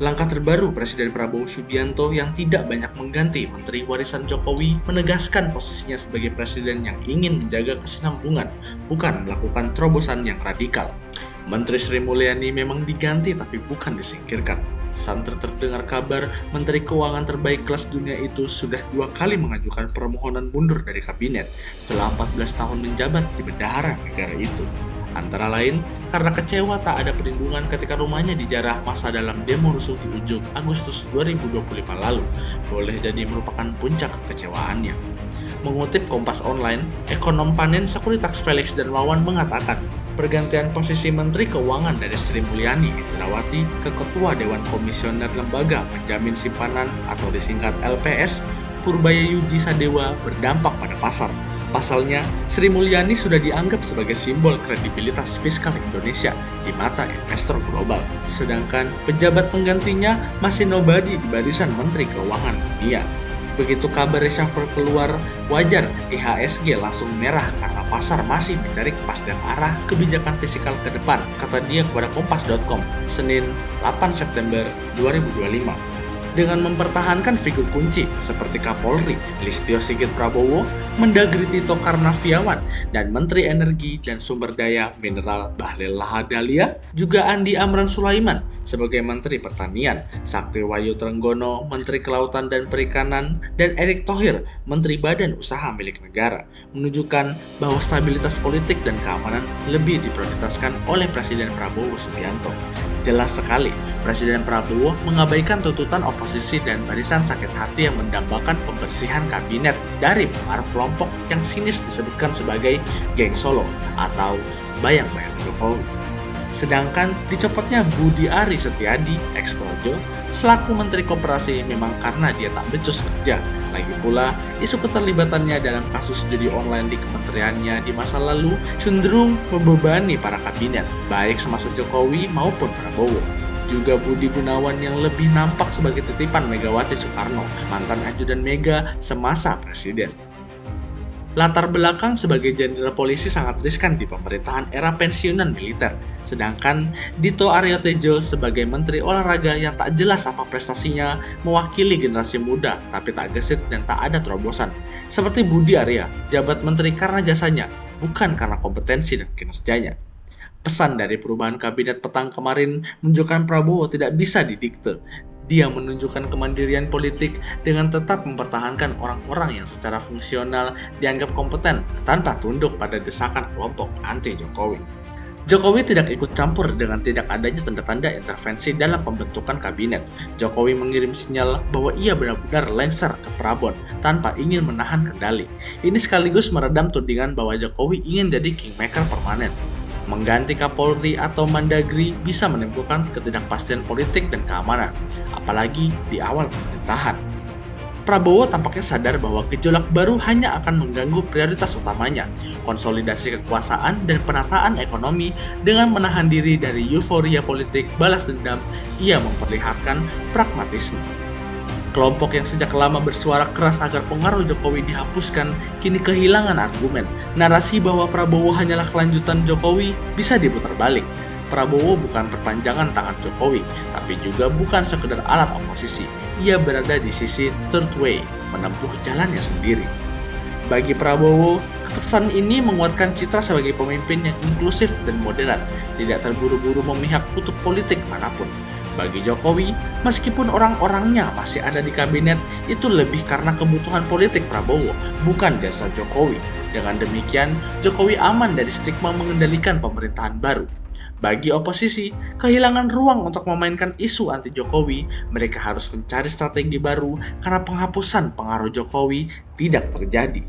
Langkah terbaru Presiden Prabowo Subianto yang tidak banyak mengganti Menteri Warisan Jokowi menegaskan posisinya sebagai presiden yang ingin menjaga kesinambungan, bukan melakukan terobosan yang radikal. Menteri Sri Mulyani memang diganti tapi bukan disingkirkan. Santer terdengar kabar Menteri Keuangan terbaik kelas dunia itu sudah 2 kali mengajukan permohonan mundur dari kabinet setelah 14 tahun menjabat di bendahara negara itu. Antara lain, karena kecewa tak ada perlindungan ketika rumahnya dijarah massa dalam demo rusuh di Ujung Agustus 2025 lalu, boleh jadi merupakan puncak kekecewaannya. Mengutip Kompas Online, ekonom Panen Sekuritas Felix Darmawan mengatakan, pergantian posisi Menteri Keuangan dari Sri Mulyani Indrawati ke Ketua Dewan Komisioner Lembaga Penjamin Simpanan atau disingkat LPS, Purbaya Yudi Sadewa berdampak pada pasar. Pasalnya, Sri Mulyani sudah dianggap sebagai simbol kredibilitas fiskal Indonesia di mata investor global. Sedangkan pejabat penggantinya masih nobody di barisan Menteri Keuangan dunia. Begitu kabar reshuffle keluar, wajar IHSG langsung merah karena pasar masih mencari kepastian arah kebijakan fiskal ke depan, kata dia kepada Kompas.com, Senin 8 September 2025. Dengan mempertahankan figur kunci seperti Kapolri Listio Sigit Prabowo, Mendagri Tito Karnaviawan, dan Menteri Energi dan Sumber Daya Mineral Bahlil Lahadalia, juga Andi Amran Sulaiman sebagai Menteri Pertanian, Sakti Wahyu Trenggono Menteri Kelautan dan Perikanan, dan Erick Thohir Menteri Badan Usaha Milik Negara, menunjukkan bahwa stabilitas politik dan keamanan lebih diprioritaskan oleh Presiden Prabowo Subianto. Jelas sekali, Presiden Prabowo mengabaikan tuntutan oposisi dan barisan sakit hati yang mendambakan pembersihan kabinet dari pengaruh kelompok yang sinis disebutkan sebagai geng Solo atau bayang-bayang Jokowi. Sedangkan dicopotnya Budi Ari Setiadi, ex-Projo, selaku Menteri Koperasi memang karena dia tak becus kerja. Lagi pula, isu keterlibatannya dalam kasus judi online di kementeriannya di masa lalu cenderung membebani para kabinet, baik semasa Jokowi maupun Prabowo. Juga Budi Gunawan yang lebih nampak sebagai titipan Megawati Soekarno, mantan ajudan Mega semasa presiden. Latar belakang sebagai jenderal polisi sangat riskan di pemerintahan era pensiunan militer, sedangkan Dito Aryo Tejo sebagai menteri olahraga yang tak jelas apa prestasinya mewakili generasi muda tapi tak gesit dan tak ada terobosan. Seperti Budi Arya, jabat menteri karena jasanya, bukan karena kompetensi dan kinerjanya. Pesan dari perubahan kabinet petang kemarin menunjukkan Prabowo tidak bisa didikte. Dia menunjukkan kemandirian politik dengan tetap mempertahankan orang-orang yang secara fungsional dianggap kompeten tanpa tunduk pada desakan kelompok anti-Jokowi. Jokowi tidak ikut campur dengan tidak adanya tanda-tanda intervensi dalam pembentukan kabinet. Jokowi mengirim sinyal bahwa ia benar-benar lengser ke Prabon tanpa ingin menahan kendali. Ini sekaligus meredam tudingan bahwa Jokowi ingin jadi kingmaker permanen. Mengganti Kapolri atau Mendagri bisa menimbulkan ketidakpastian politik dan keamanan, apalagi di awal pemerintahan. Prabowo tampaknya sadar bahwa gejolak baru hanya akan mengganggu prioritas utamanya, konsolidasi kekuasaan dan penataan ekonomi. Dengan menahan diri dari euforia politik balas dendam, ia memperlihatkan pragmatisme. Kelompok yang sejak lama bersuara keras agar pengaruh Jokowi dihapuskan kini kehilangan argumen. Narasi bahwa Prabowo hanyalah kelanjutan Jokowi bisa diputar balik. Prabowo bukan perpanjangan tangan Jokowi, tapi juga bukan sekedar alat oposisi. Ia berada di sisi third way, menempuh jalannya sendiri. Bagi Prabowo, keputusan ini menguatkan citra sebagai pemimpin yang inklusif dan moderat, tidak terburu-buru memihak kutub politik manapun. Bagi Jokowi, meskipun orang-orangnya masih ada di kabinet, itu lebih karena kebutuhan politik Prabowo, bukan jasa Jokowi. Dengan demikian, Jokowi aman dari stigma mengendalikan pemerintahan baru. Bagi oposisi, kehilangan ruang untuk memainkan isu anti-Jokowi, mereka harus mencari strategi baru karena penghapusan pengaruh Jokowi tidak terjadi.